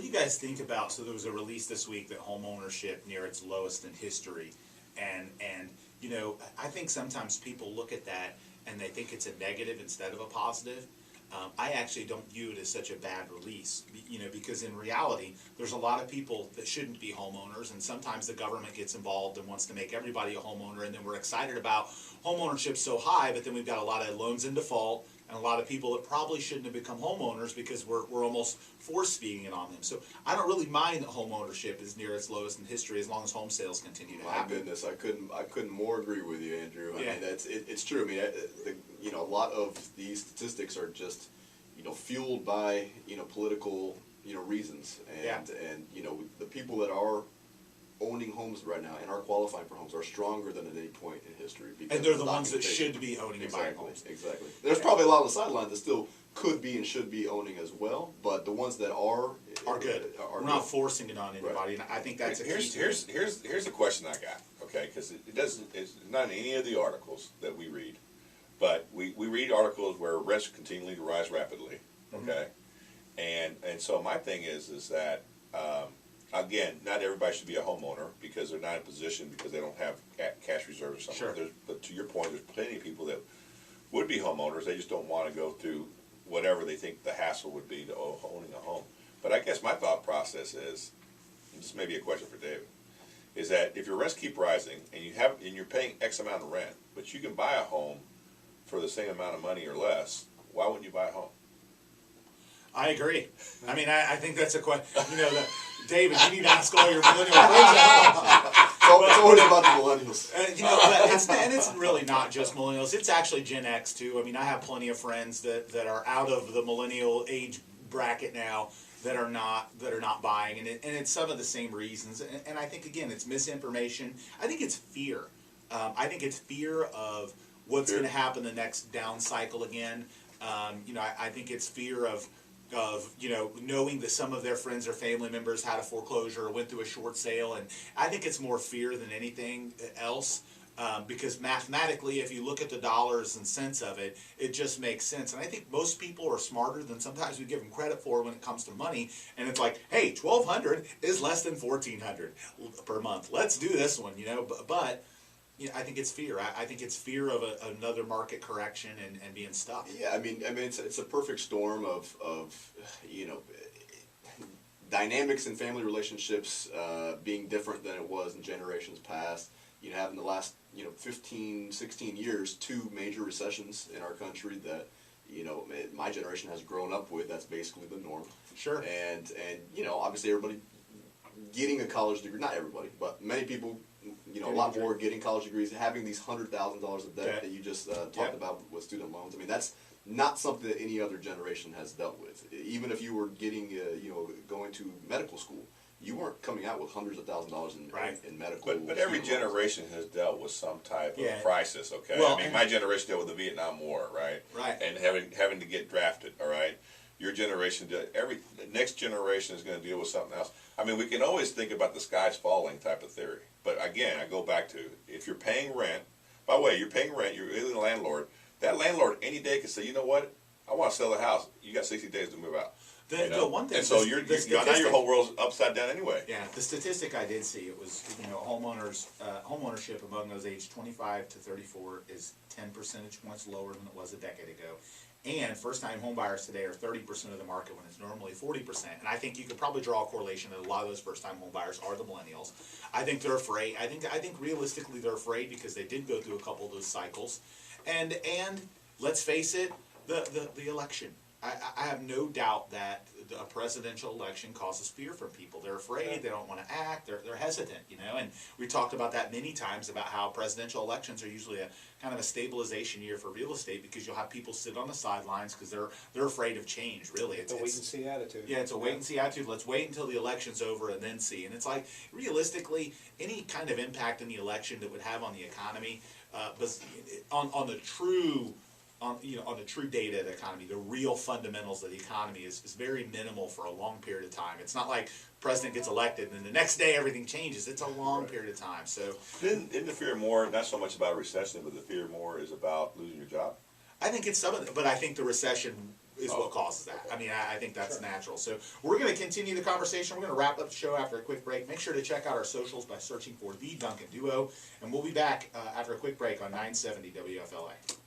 What do you guys think about, so there was a release this week that home ownership near its lowest in history, and you know, I think sometimes people look at that and they think it's a negative instead of a positive. I actually don't view it as such a bad release, you know, because in reality, there's a lot of people that shouldn't be homeowners, and sometimes the government gets involved and wants to make everybody a homeowner, and then we're excited about home ownership so high, but then we've got a lot of loans in default, and a lot of people that probably shouldn't have become homeowners because we're almost force-feeding it on them. So I don't really mind that home ownership is near its lowest in history as long as home sales continue to happen. My goodness, I couldn't more agree with you, Andrew. Yeah. I mean, it's true. I mean, you know, a lot of these statistics are just, you know, fueled by, you know, political, you know, reasons, and you know, the people that are owning homes right now and are qualifying for homes are stronger than at any point in history. And they're the ones that should be owning and buying homes. Exactly. There's probably a lot on the sidelines that still could be and should be owning as well, but the ones that are good. We're not forcing it on anybody, and I think that's a key. Here's the question I got, okay? Because it's not in any of the articles that we read, but we read articles where rents continually rise rapidly, okay? And so my thing is that again, not everybody should be a homeowner because they're not in a position because they don't have cash reserves or something. Sure. But to your point, there's plenty of people that would be homeowners. They just don't want to go through whatever they think the hassle would be to owning a home. But I guess my thought process is, and this may be a question for David, is that if your rents keep rising and you're paying X amount of rent, but you can buy a home for the same amount of money or less, why wouldn't you buy a home? I agree. I mean, I think that's a question. You know, David, you need to ask all your millennial friends. It's always about the millennials. You know, and it's really not just millennials. It's actually Gen X too. I mean, I have plenty of friends that are out of the millennial age bracket now that are not buying, and it's some of the same reasons. And I think again, it's misinformation. I think it's fear. I think it's fear of what's going to happen the next down cycle again. You know, I think it's fear of you know, knowing that some of their friends or family members had a foreclosure or went through a short sale, and I think it's more fear than anything else, because mathematically, if you look at the dollars and cents of it, it just makes sense. And I think most people are smarter than sometimes we give them credit for when it comes to money. And it's like, hey, $1,200 is less than $1,400 per month. Let's do this one, you know. But you know, I think it's fear. I think it's fear of another market correction and being stuck. Yeah, I mean, it's a perfect storm of you know, dynamics in family relationships being different than it was in generations past. You know, having the last 15, 16 years, 2 major recessions in our country that, you know, my generation has grown up with. That's basically the norm. Sure. And you know, obviously everybody getting a college degree, not everybody, but many people. You know, a lot more getting college degrees, having these $100,000 of debt that you just talked about with student loans. I mean, that's not something that any other generation has dealt with. Even if you were getting, you know, going to medical school, you weren't coming out with hundreds of thousands of dollars in medical. But every generation has dealt with some type of crisis. Okay, well, I mean, my generation dealt with the Vietnam War, right? Right. And having to get drafted. All right. Your generation, the next generation is going to deal with something else. I mean, we can always think about the sky's falling type of theory. But again, I go back to, if you're paying rent, by the way, you're paying rent, you're really the landlord, that landlord any day can say, you know what, I want to sell the house. You got 60 days to move out. The one thing, and so now your whole world's upside down anyway. Yeah, the statistic I did see, it was, you know, homeownership among those aged 25 to 34 is 10 percentage points lower than it was a decade ago. And first-time home buyers today are 30% of the market when it's normally 40%. And I think you could probably draw a correlation that a lot of those first-time home buyers are the millennials. I think they're afraid. I think realistically they're afraid because they did go through a couple of those cycles. And let's face it, the election. I have no doubt that a presidential election causes fear from people. They're afraid. They don't want to act. They're hesitant, you know. And we talked about that many times about how presidential elections are usually a kind of a stabilization year for real estate because you'll have people sit on the sidelines because they're afraid of change. Really, it's a wait and see attitude. Yeah, it's a wait and see attitude. Let's wait until the election's over and then see. And it's like realistically, any kind of impact in the election that would have on the economy, on the true. On the true data of the economy, the real fundamentals of the economy is very minimal for a long period of time. It's not like the president gets elected and then the next day everything changes. It's a long period of time. So isn't the fear more, not so much about recession, but the fear more is about losing your job? I think it's some of it, but I think the recession is what causes that. I mean, I think that's natural. So we're going to continue the conversation. We're going to wrap up the show after a quick break. Make sure to check out our socials by searching for The Duncan Duo. And we'll be back after a quick break on 970 WFLA.